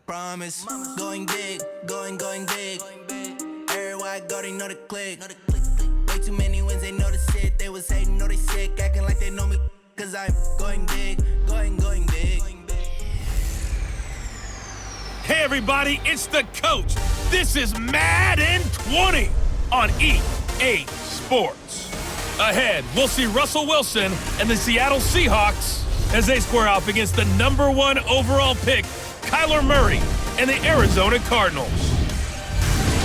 Promise, going big, going big. Everywhere I go, they know the click. Way too many wins, they know the shit. They was hating, know they sick, acting like they know me. Cause I'm going big, going big. Hey everybody, it's the coach. This is Madden 20 on EA Sports. Ahead, we'll see Russell Wilson and the Seattle Seahawks as they square off against the #1 overall pick, Kyler Murray, and the Arizona Cardinals.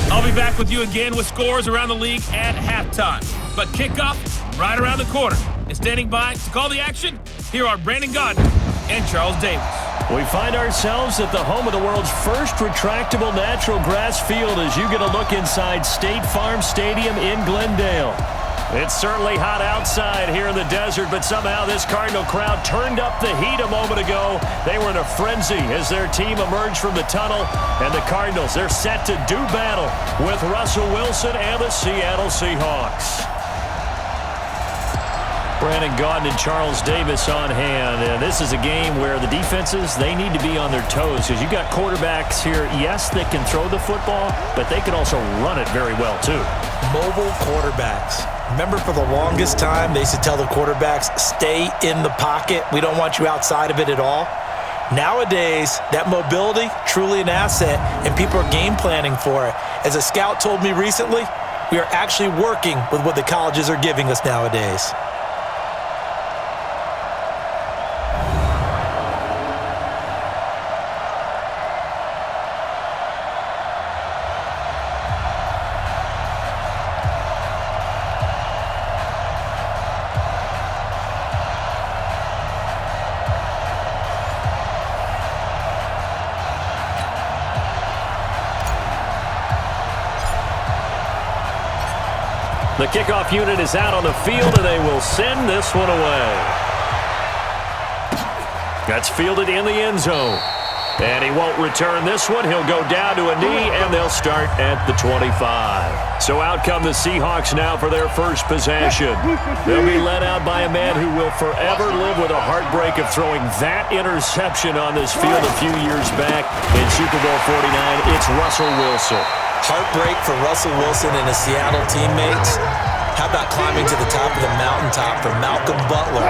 I'll be back with you again with scores around the league at halftime. But kickoff right around the corner. And standing by to call the action, here are Brandon Gaudin and Charles Davis. We find ourselves at the home of the world's first retractable natural grass field as you get a look inside State Farm Stadium in Glendale. It's certainly hot outside here in the desert, but somehow this Cardinal crowd turned up the heat a moment ago. They were in a frenzy as their team emerged from the tunnel, and the Cardinals, they're set to do battle with Russell Wilson and the Seattle Seahawks. Brandon Gaudin and Charles Davis on hand. And this is a game where the defenses, they need to be on their toes because you got quarterbacks here, yes, they can throw the football, but they can also run it very well too. Mobile quarterbacks. Remember, for the longest time, they used to tell the quarterbacks, stay in the pocket. We don't want you outside of it at all. Nowadays, that mobility, truly an asset, and people are game planning for it. As a scout told me recently, we are actually working with what the colleges are giving us nowadays. The kickoff unit is out on the field, and they will send this one away. That's fielded in the end zone. And he won't return this one. He'll go down to a knee, and they'll start at the 25. So out come the Seahawks now for their first possession. They'll be led out by a man who will forever live with a heartbreak of throwing that interception on this field a few years back in Super Bowl 49. It's Russell Wilson. Heartbreak for Russell Wilson and his Seattle teammates. How about climbing to the top of the mountaintop for Malcolm Butler,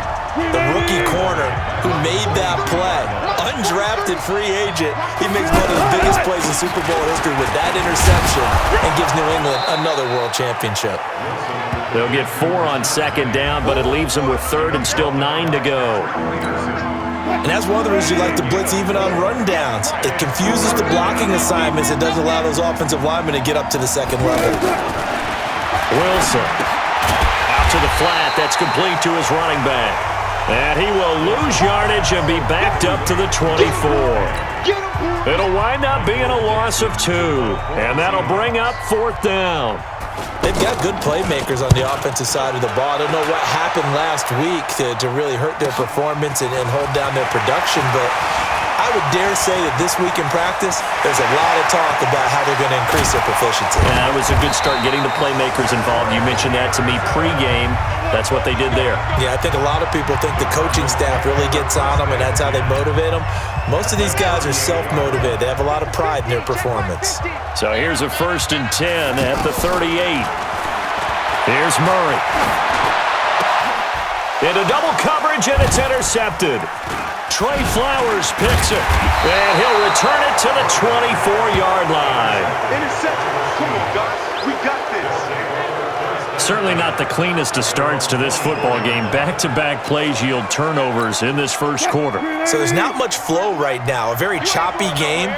the rookie corner who made that play? Undrafted free agent. He makes one of the biggest plays in Super Bowl history with that interception and gives New England another world championship. They'll get 4 on second down, but it leaves them with third and still 9 to go. And that's one of the reasons you like to blitz even on rundowns. It confuses the blocking assignments. It doesn't allow those offensive linemen to get up to the second level. Wilson out to the flat. That's complete to his running back. And he will lose yardage and be backed up to the 24. It'll wind up being a loss of 2. And that'll bring up 4th down. They've got good playmakers on the offensive side of the ball. I don't know what happened last week to really hurt their performance and hold down their production, but I would dare say that this week in practice, there's a lot of talk about how they're going to increase their proficiency. Yeah, it was a good start getting the playmakers involved. You mentioned that to me pregame. That's what they did there. Yeah, I think a lot of people think the coaching staff really gets on them, and that's how they motivate them. Most of these guys are self-motivated. They have a lot of pride in their performance. So here's a 1st and 10 at the 38. Here's Murray. Into double coverage, and it's intercepted. Trey Flowers picks it, and he'll return it to the 24-yard line. Interception. Come on, guys. We got this. Certainly not the cleanest of starts to this football game. Back-to-back plays yield turnovers in this first quarter. So there's not much flow right now. A very choppy game.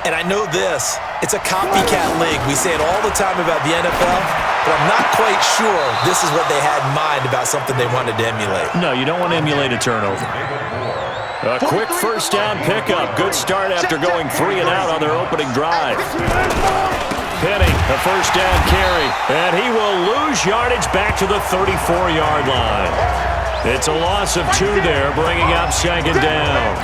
And I know this. It's a copycat league. We say it all the time about the NFL, but I'm not quite sure this is what they had in mind about something they wanted to emulate. No, you don't want to emulate a turnover. A quick first down pickup. Good start after going 3 and out on their opening drive. Penny, a first down carry, and he will lose yardage back to the 34-yard line. It's a loss of 2 there, bringing up 2nd down.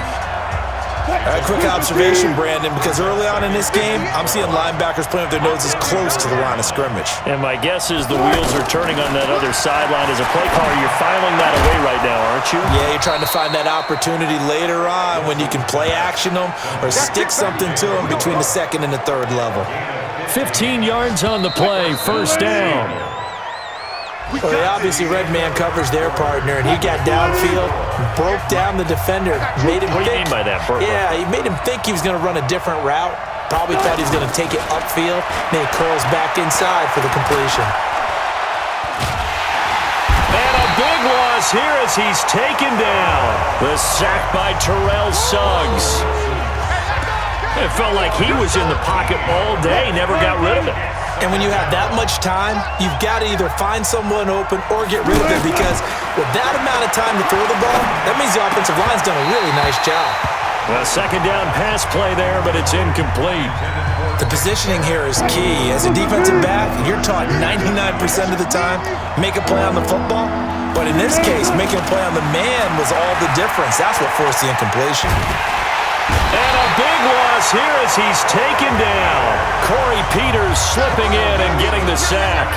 Quick observation, Brandon, because early on in this game, I'm seeing linebackers playing with their noses close to the line of scrimmage. And my guess is the wheels are turning on that other sideline. As a play caller, you're filing that away right now, aren't you? Yeah, you're trying to find that opportunity later on when you can play action them or stick something to them between the second and the third level. 15 yards on the play, first down. Well, they obviously read man coverage their partner, and he got downfield, broke down the defender, made him What do you think. mean by that, Burke? Yeah, he made him think he was going to run a different route. Probably thought he was going to take it upfield. Then he curls back inside for the completion. And a big loss here as he's taken down. The sack by Terrell Suggs. It felt like he was in the pocket all day, never got rid of it. And when you have that much time, you've got to either find someone open or get rid of it, because with that amount of time to throw the ball, that means the offensive line's done a really nice job. A second down pass play there, but it's incomplete. The positioning here is key. As a defensive back, you're taught 99% of the time, make a play on the football. But in this case, making a play on the man was all the difference. That's what forced the incompletion. And a big loss here as he's taken down. Corey Peters slipping in and getting the sack.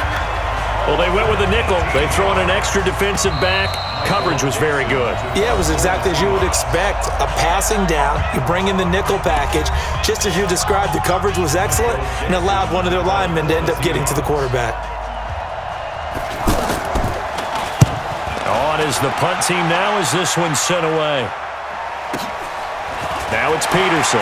Well, they went with a nickel. They throw in an extra defensive back. Coverage was very good. Yeah, it was exactly as you would expect. A passing down, you bring in the nickel package. Just as you described, the coverage was excellent and allowed one of their linemen to end up getting to the quarterback. On is the punt team now as this one's sent away. Now it's Peterson.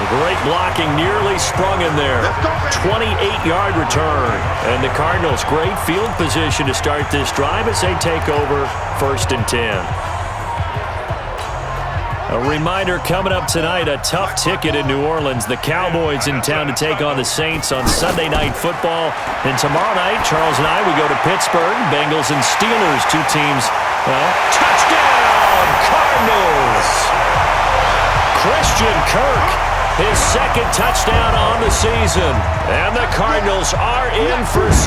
Great blocking, nearly sprung in there. 28-yard return. And the Cardinals, great field position to start this drive as they take over 1st and 10. A reminder coming up tonight, a tough ticket in New Orleans. The Cowboys in town to take on the Saints on Sunday Night Football. And tomorrow night, Charles and I, we go to Pittsburgh. Bengals and Steelers, two teams. Well, touchdown, Cardinals! Christian Kirk, his second touchdown on the season. And the Cardinals are in for 6.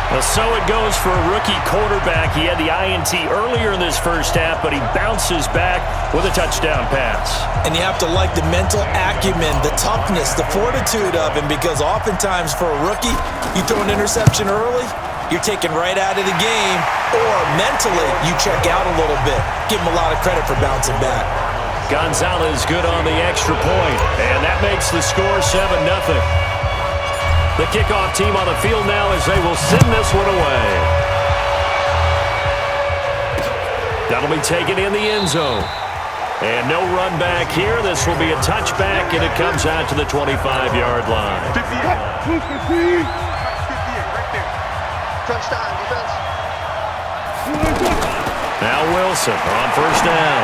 Well, so it goes for a rookie quarterback. He had the INT earlier in this first half, but he bounces back with a touchdown pass. And you have to like the mental acumen, the toughness, the fortitude of him, because oftentimes for a rookie, you throw an interception early, you're taken right out of the game, or mentally you check out a little bit. Give him a lot of credit for bouncing back. Gonzalez good on the extra point, and that makes the score 7-0. The kickoff team on the field now as they will send this one away. That'll be taken in the end zone. And no run back here. This will be a touchback, and it comes out to the 25-yard line. 58, right there. Touchdown, defense. Now Wilson on first down.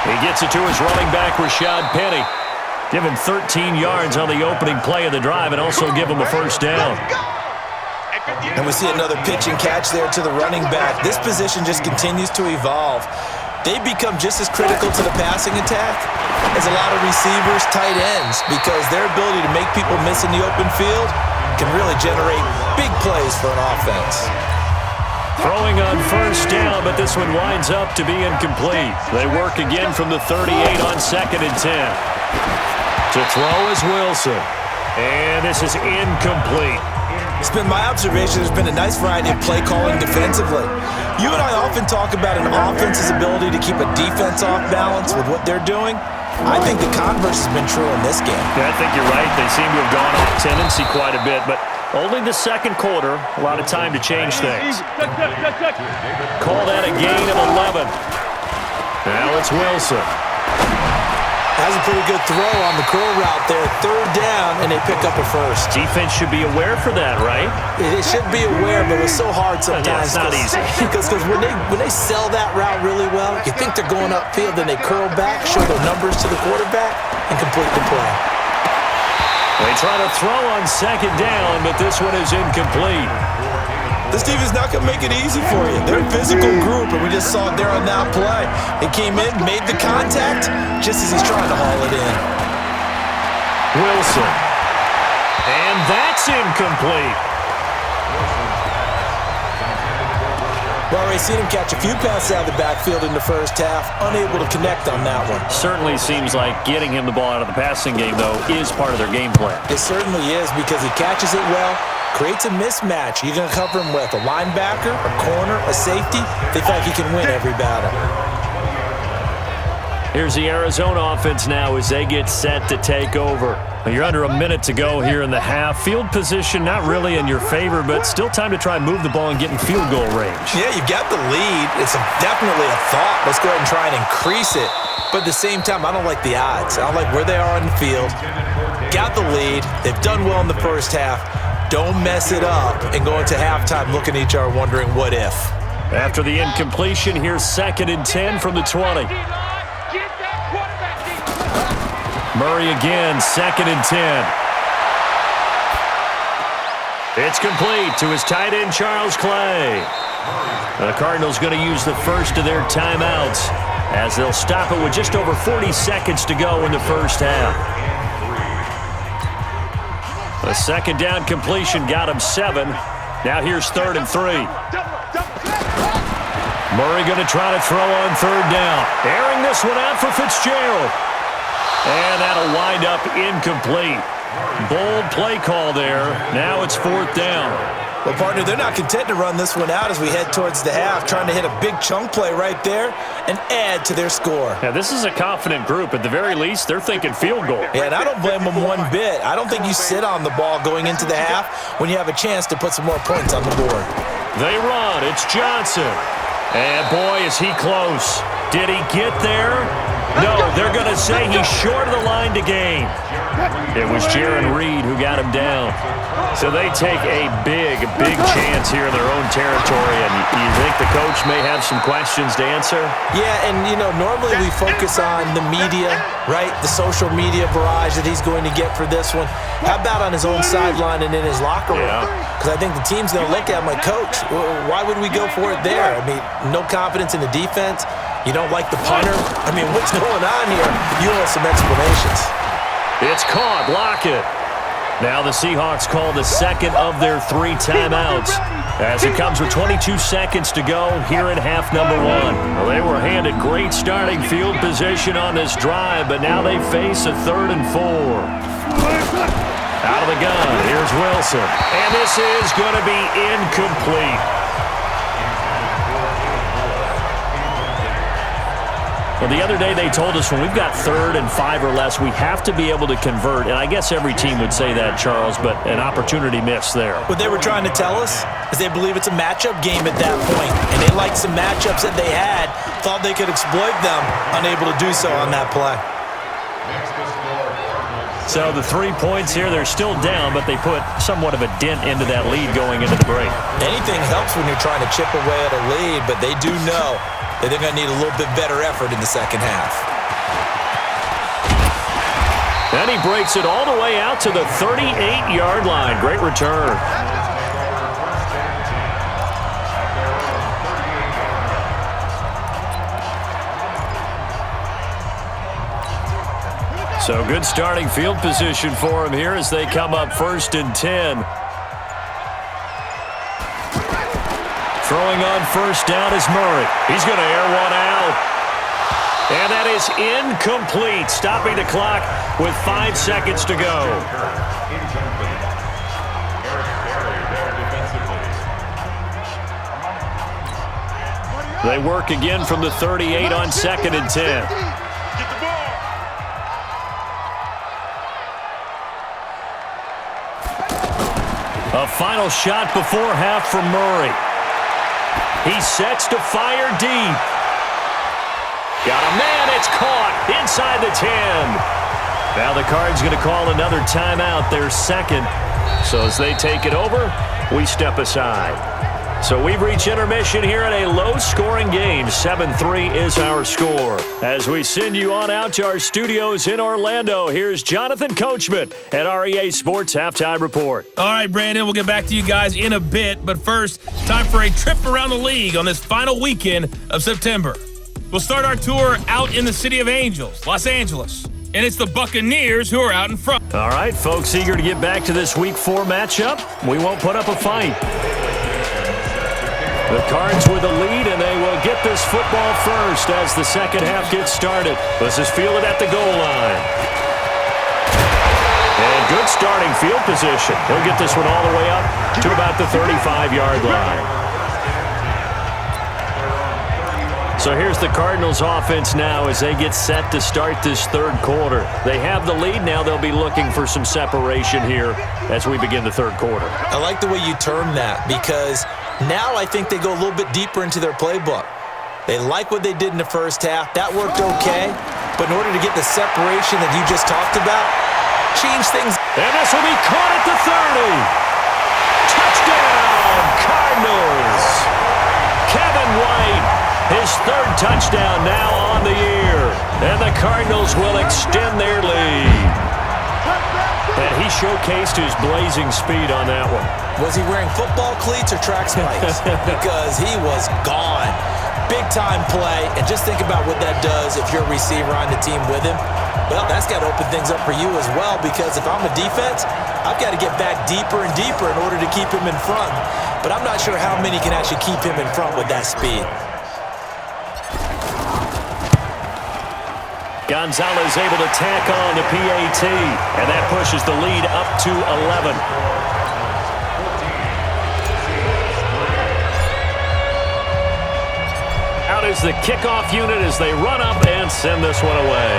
He gets it to his running back, Rashad Penny. Give him 13 yards on the opening play of the drive and also give him a first down. And we see another pitch and catch there to the running back. This position just continues to evolve. They become just as critical to the passing attack as a lot of receivers, tight ends, because their ability to make people miss in the open field can really generate big plays for an offense. Throwing on first down, but this one winds up to be incomplete. They work again from the 38 on 2nd and 10. To throw is Wilson. And this is incomplete. It's been my observation there's been a nice variety of play calling defensively. You and I often talk about an offense's ability to keep a defense off balance with what they're doing. I think the converse has been true in this game. Yeah, I think you're right. They seem to have gone off tendency quite a bit, but only the second quarter, a lot of time to change things. Call that a gain of 11. Now it's Wilson. That was a pretty good throw on the curl route there. 3rd down, and they pick up a first. Defense should be aware for that, right? They should be aware, but it's so hard sometimes. Yeah, it's not easy. Because when they sell that route really well, you think they're going upfield, then they curl back, show their numbers to the quarterback, and complete the play. They try to throw on 2nd down, but this one is incomplete. This team is not going to make it easy for you. They're a physical group, and we just saw it there on that play. They came in, made the contact, just as he's trying to haul it in. Wilson. And that's incomplete. Well, we've seen him catch a few passes out of the backfield in the first half, unable to connect on that one. Certainly seems like getting him the ball out of the passing game, though, is part of their game plan. It certainly is because he catches it well, creates a mismatch. You're going to cover him with a linebacker, a corner, a safety. They feel like he can win every battle. Here's the Arizona offense now as they get set to take over. You're under a minute to go here in the half. Field position not really in your favor, but still time to try and move the ball and get in field goal range. Yeah, you've got the lead. It's definitely a thought. Let's go ahead and try and increase it. But at the same time, I don't like the odds. I don't like where they are on the field. Got the lead. They've done well in the first half. Don't mess it up and go into halftime looking at each other wondering what if. After the incompletion, here's 2nd and 10 from the 20. Murray again, 2nd and 10. It's complete to his tight end, Charles Clay. The Cardinals going to use the first of their timeouts as they'll stop it with just over 40 seconds to go in the first half. The 2nd down completion got him 7. Now here's 3rd and 3. Murray going to try to throw on 3rd down. Airing this one out for Fitzgerald. And that'll wind up incomplete. Bold play call there. Now it's 4th down. Well, partner, they're not content to run this one out as we head towards the half, trying to hit a big chunk play right there and add to their score. Yeah, this is a confident group. At the very least, they're thinking field goal. Yeah, and I don't blame them one bit. I don't think you sit on the ball going into the half when you have a chance to put some more points on the board. They run. It's Johnson. And boy, is he close. Did he get there? No, they're going to say he's short of the line to gain. It was Jaron Reed who got him down. So they take a big chance here in their own territory. And you think the coach may have some questions to answer? Yeah, and, normally we focus on the media, right? The social media barrage that he's going to get for this one. How about on his own sideline and in his locker room? Because I think the team's going to look at him like, Coach, why would we go for it there? I mean, no confidence in the defense. You don't like the punter? I mean, what's going on here? You want some explanations. It's caught. Lockett. Now the Seahawks call the 2nd of their 3 timeouts as it comes with 22 seconds to go here in half number 1. Well, they were handed great starting field position on this drive, but now they face a 3rd and 4. Out of the gun, here's Wilson. And this is going to be incomplete. Well, the other day they told us when we've got 3rd and 5 or less, we have to be able to convert. And I guess every team would say that, Charles, but an opportunity missed there. What they were trying to tell us is they believe it's a matchup game at that point. And they liked some matchups that they had, thought they could exploit them, unable to do so on that play. So the 3 points here, they're still down, but they put somewhat of a dent into that lead going into the break. Anything helps when you're trying to chip away at a lead, but they do know that they're going to need a little bit better effort in the second half. And he breaks it all the way out to the 38-yard line. Great return. So good starting field position for him here as they come up 1st and 10. Throwing on 1st down is Murray. He's going to air one out. And that is incomplete, stopping the clock with 5 seconds to go. They work again from the 38 on 2nd and 10. A final shot before half from Murray. He sets to fire deep. Got a man, it's caught inside the 10. Now the Cards going to call another timeout, their 2nd. So as they take it over, we step aside. So we've reached intermission here in a low-scoring game. 7-3 is our score. As we send you on out to our studios in Orlando, here's Jonathan Coachman at REA Sports Halftime Report. All right, Brandon, we'll get back to you guys in a bit. But first, time for a trip around the league on this final weekend of September. We'll start our tour out in the City of Angels, Los Angeles. And it's the Buccaneers who are out in front. All right, folks, eager to get back to this Week 4 matchup. We won't put up a fight. The Cards with the lead, and they will get this football first as the second half gets started. This is fielded at the goal line. And good starting field position. He'll get this one all the way up to about the 35-yard line. So here's the Cardinals offense now as they get set to start this third quarter. They have the lead. Now they'll be looking for some separation here as we begin the third quarter. I like the way you term that because now I think they go a little bit deeper into their playbook. They like what they did in the first half. That worked okay. But in order to get the separation that you just talked about, change things. And this will be caught at the 30. Touchdown, Cardinals. Kevin White. His third touchdown now on the year. And the Cardinals will extend their lead. And he showcased his blazing speed on that one. Was he wearing football cleats or track spikes? Because he was gone. Big-time play. And just think about what that does if you're a receiver on the team with him. Well, that's got to open things up for you as well because if I'm a defense, I've got to get back deeper and deeper in order to keep him in front. But I'm not sure how many can actually keep him in front with that speed. Gonzalez able to tack on the PAT, and that pushes the lead up to 11. Out is the kickoff unit as they run up and send this one away.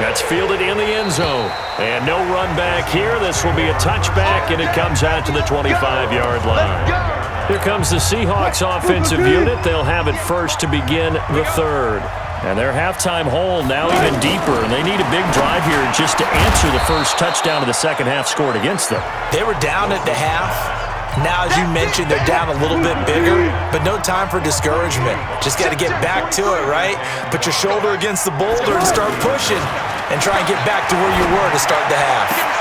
That's fielded in the end zone. And no run back here. This will be a touchback, and it comes out to the 25-yard line. Here comes the Seahawks offensive unit. They'll have it first to begin the third. And their halftime hole now even deeper, and they need a big drive here just to answer the first touchdown of the second half scored against them. They were down at the half. Now, as you mentioned, they're down a little bit bigger, but no time for discouragement. Just got to get back to it, right? Put your shoulder against the boulder and start pushing and try and get back to where you were to start the half.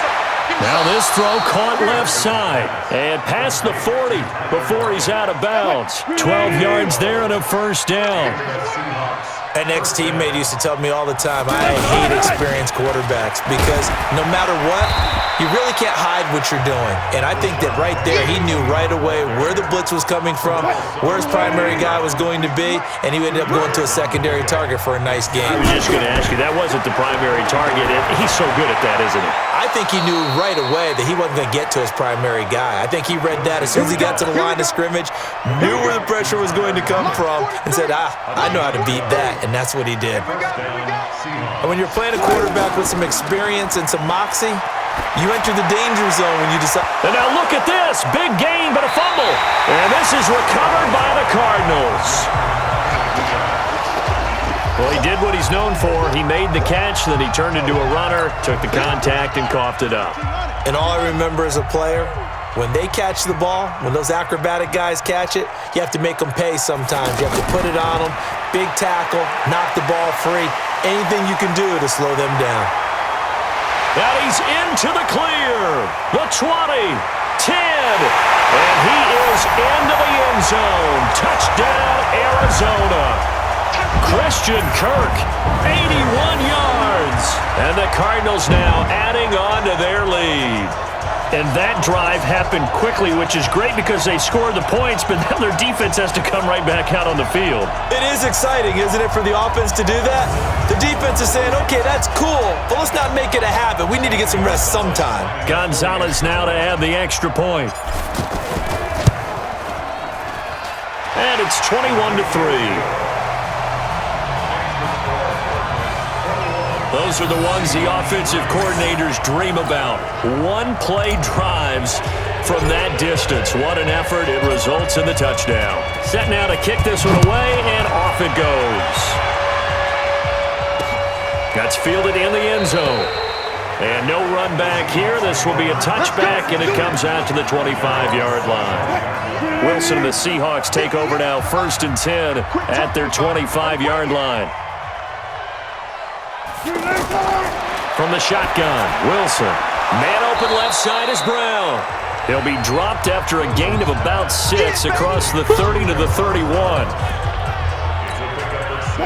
Now this throw caught left side and past the 40 before he's out of bounds. 12 yards there and a first down. An ex-teammate used to tell me all the time, I hate experienced quarterbacks because no matter what, you really can't hide what you're doing. And I think that right there, he knew right away where the blitz was coming from, where his primary guy was going to be, and he ended up going to a secondary target for a nice game. I was just going to ask you, that wasn't the primary target. He's so good at that, isn't he? I think he knew right away that he wasn't going to get to his primary guy. I think he read that as soon as he got to the line of scrimmage, knew where the pressure was going to come from, and said, I know how to beat that, and that's what he did. And when you're playing a quarterback with some experience and some moxie, you enter the danger zone when you decide. And now look at this. Big gain, but a fumble. And this is recovered by the Cardinals. Well, he did what he's known for. He made the catch, then he turned into a runner, took the contact, and coughed it up. And all I remember as a player, when they catch the ball, when those acrobatic guys catch it, you have to make them pay sometimes. You have to put it on them, big tackle, knock the ball free, anything you can do to slow them down. Now he's into the clear. The 20, 10, and he is into the end zone. Touchdown, Arizona. Christian Kirk, 81 yards. And the Cardinals now adding on to their lead. And that drive happened quickly, which is great because they scored the points, but now their defense has to come right back out on the field. It is exciting, isn't it, for the offense to do that? The defense is saying, okay, that's cool, but let's not make it a habit. We need to get some rest sometime. Gonzalez now to add the extra point. And it's 21-3. Those are the ones the offensive coordinators dream about. One-play drives from that distance. What an effort. It results in the touchdown. Set now to kick this one away, and off it goes. That's fielded in the end zone. And no run back here. This will be a touchback, and it comes out to the 25-yard line. Wilson and the Seahawks take over now, 1st and 10 at their 25-yard line. From the shotgun, Wilson. Man open left side is Brown. He'll be dropped after a gain of about 6 across the 30 to the 31.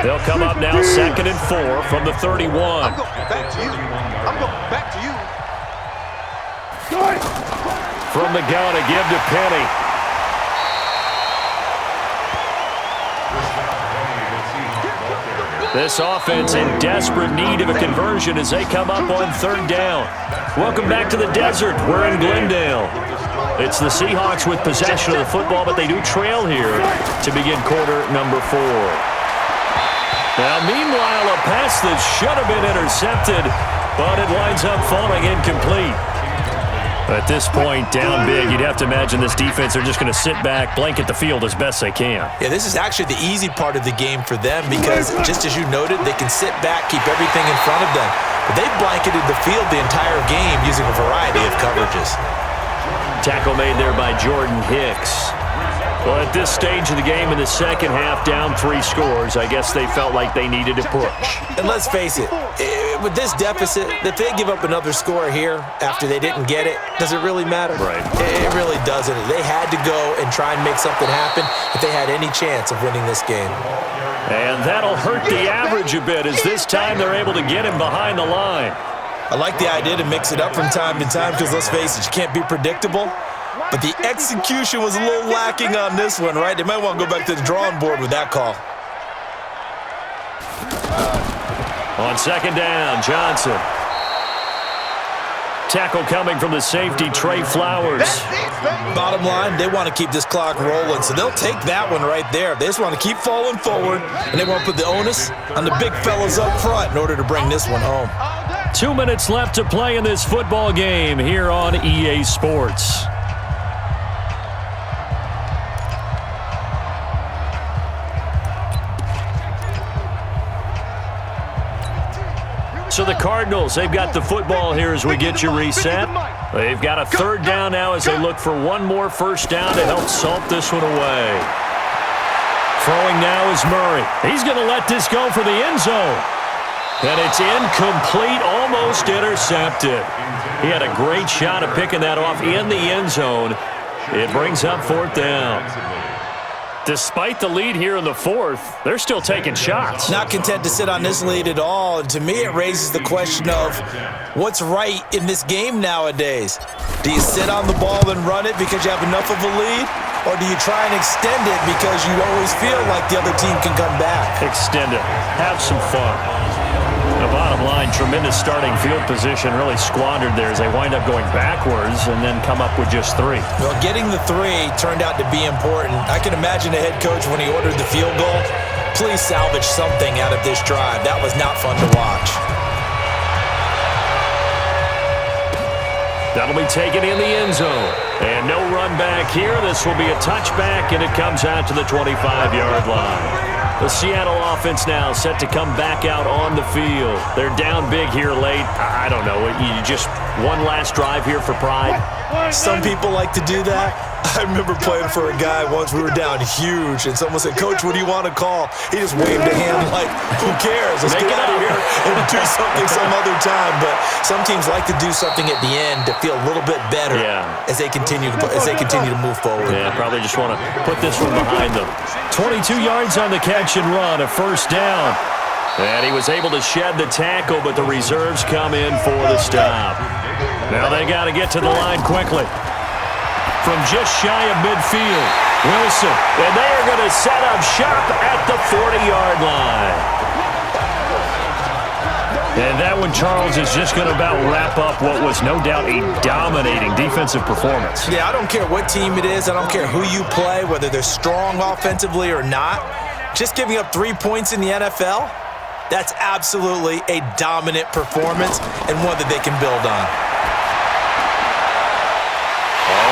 They'll come up now 2nd and 4 from the 31. I'm going back to you. I'm going back to you. from the gun to give to Penny. This offense in desperate need of a conversion as they come up on third down. Welcome back to the desert. We're in Glendale. It's the Seahawks with possession of the football, but they do trail here to begin quarter number 4. Now, meanwhile, a pass that should have been intercepted, but it winds up falling incomplete. At this point, down big, you'd have to imagine this defense are just going to sit back, blanket the field as best they can. Yeah, this is actually the easy part of the game for them because, just as you noted, they can sit back, keep everything in front of them. But they've blanketed the field the entire game using a variety of coverages. Tackle made there by Jordan Hicks. Well, at this stage of the game in the second half, down 3 scores, I guess they felt like they needed to push. And let's face it, with this deficit, if they give up another score here after they didn't get it, does it really matter? Right. It really doesn't. They had to go and try and make something happen if they had any chance of winning this game. And that'll hurt the average a bit as this time they're able to get him behind the line. I like the idea to mix it up from time to time because, let's face it, you can't be predictable. But the execution was a little lacking on this one, right? They might want to go back to the drawing board with that call. On second down, Johnson. Tackle coming from the safety, Trey Flowers. Bottom line, they want to keep this clock rolling, so they'll take that one right there. They just want to keep falling forward, and they want to put the onus on the big fellas up front in order to bring this one home. 2 minutes left to play in this football game here on EA Sports. So the Cardinals, they've got the football here as we get you reset. They've got a third down now as they look for one more first down to help salt this one away. Throwing now is Murray. He's going to let this go for the end zone. And it's incomplete, almost intercepted. He had a great shot at picking that off in the end zone. It brings up fourth down. Despite the lead here in the fourth, they're still taking shots. Not content to sit on this lead at all. And to me, it raises the question of what's right in this game nowadays. Do you sit on the ball and run it because you have enough of a lead? Or do you try and extend it because you always feel like the other team can come back? Extend it. Have some fun. The bottom line, tremendous starting field position, really squandered there as they wind up going backwards and then come up with just 3. Well, getting the 3 turned out to be important. I can imagine the head coach when he ordered the field goal. Please salvage something out of this drive. That was not fun to watch. That'll be taken in the end zone. And no run back here. This will be a touchback, and it comes out to the 25-yard line. The Seattle offense now set to come back out on the field. They're down big here late. I don't know. You just one last drive here for pride? Some people like to do that. I remember playing for a guy once. We were down huge, and someone said, "Coach, what do you want to call?" He just waved a hand like, "Who cares? Let's get out of here and do something some other time." But some teams like to do something at the end to feel a little bit better as they continue to move forward. Yeah, probably just want to put this one behind them. 22 yards on the catch and run, a first down. And he was able to shed the tackle, but the reserves come in for the stop. Now they got to get to the line quickly. From just shy of midfield, Wilson. And they are going to set up shop at the 40-yard line. And that one, Charles, is just going to about wrap up what was no doubt a dominating defensive performance. Yeah, I don't care what team it is. I don't care who you play, whether they're strong offensively or not. Just giving up 3 points in the NFL, that's absolutely a dominant performance and one that they can build on.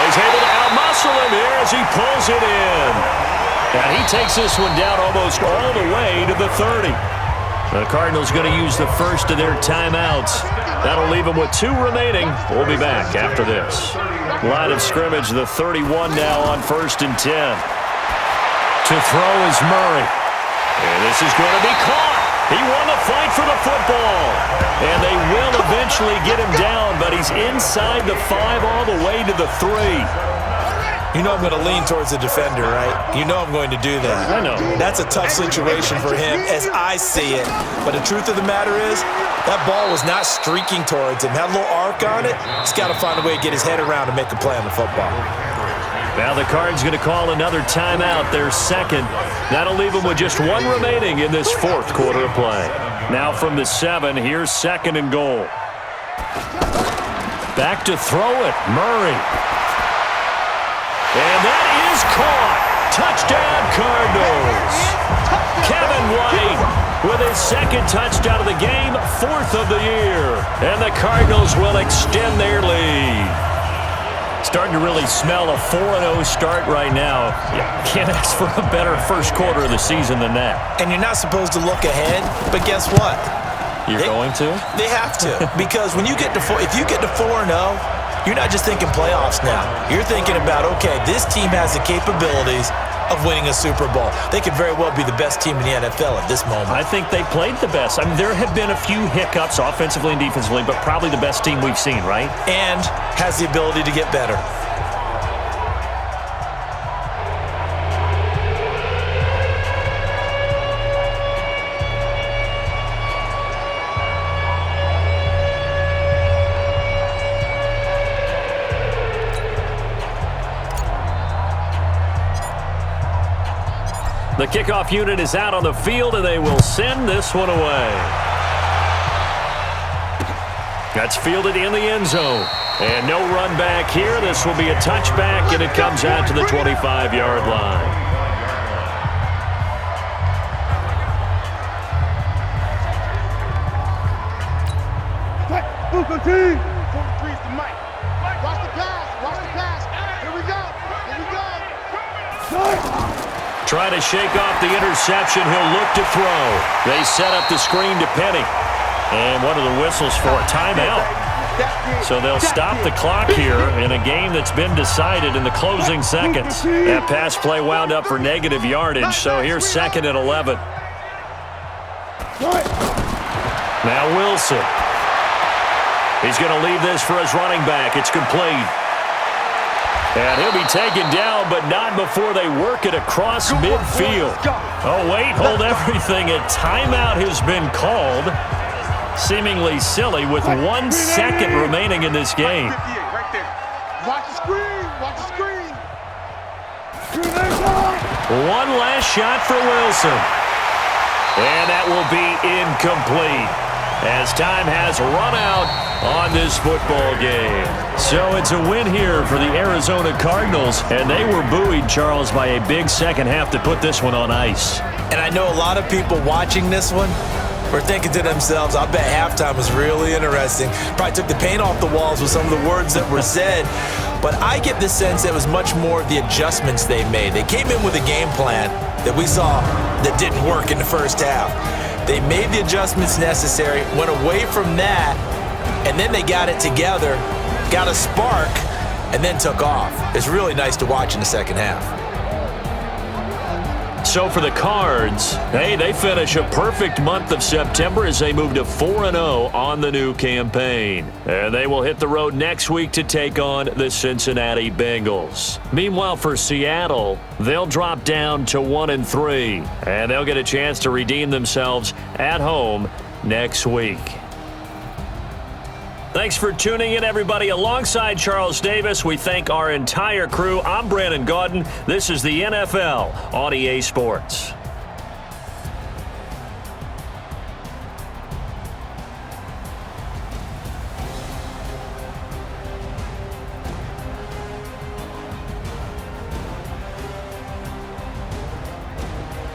He's able to out-muscle him here as he pulls it in. And he takes this one down almost all the way to the 30. The Cardinals going to use the first of their timeouts. That'll leave them with 2 remaining. We'll be back after this. Line of scrimmage, the 31 now on 1st and 10. To throw is Murray. And this is going to be caught. He won the fight for the football. And they will eventually get him down, but he's inside the 5 all the way to the 3. You know I'm going to lean towards the defender, right? You know I'm going to do that. I know. That's a tough situation for him as I see it. But the truth of the matter is, that ball was not streaking towards him. Had a little arc on it. He's got to find a way to get his head around and make a play on the football. Now the Cards going to call another timeout, their second. That'll leave them with just one remaining in this fourth quarter of play. Now from the 7, here's 2nd and goal. Back to throw it, Murray. And that is caught. Touchdown, Cardinals. Kevin White with his 2nd touchdown of the game, 4th of the year. And the Cardinals will extend their lead. Starting to really smell a 4-0 start right now. You can't ask for a better first quarter of the season than that. And you're not supposed to look ahead, but guess what? You're going to? They have to. Because when you get to if you get to 4-0, you're not just thinking playoffs now. You're thinking about, okay, this team has the capabilities of winning a Super Bowl. They could very well be the best team in the NFL at this moment. I think they played the best. I mean, there have been a few hiccups offensively and defensively, but probably the best team we've seen, right? And has the ability to get better. The kickoff unit is out on the field, and they will send this one away. That's fielded in the end zone. And no run back here. This will be a touchback, and it comes out to the 25-yard line. Watch the pass. Here we go. Trying to shake off the interception. He'll look to throw. They set up the screen to Penny. And what are the whistles for? A timeout. So they'll stop the clock here in a game that's been decided in the closing seconds. That pass play wound up for negative yardage. So here's 2nd and 11. Now Wilson. He's going to leave this for his running back. It's complete. And he'll be taken down, but not before they work it across midfield. Oh, wait, hold everything. A timeout has been called. Seemingly silly with 1 second remaining in this game. Watch the screen. One last shot for Wilson. And that will be incomplete, as time has run out on this football game. So it's a win here for the Arizona Cardinals, and they were buoyed, Charles, by a big second half to put this one on ice. And I know a lot of people watching this one were thinking to themselves, I bet halftime was really interesting. Probably took the paint off the walls with some of the words that were said. But I get the sense that it was much more of the adjustments they made. They came in with a game plan that we saw that didn't work in the first half. They made the adjustments necessary, went away from that, and then they got it together, got a spark, and then took off. It's really nice to watch in the second half. So for the Cards, hey, they finish a perfect month of September as they move to 4-0 on the new campaign. And they will hit the road next week to take on the Cincinnati Bengals. Meanwhile, for Seattle, they'll drop down to 1-3, and they'll get a chance to redeem themselves at home next week. Thanks for tuning in, everybody. Alongside Charles Davis, we thank our entire crew. I'm Brandon Gaudin. This is the NFL on EA Sports.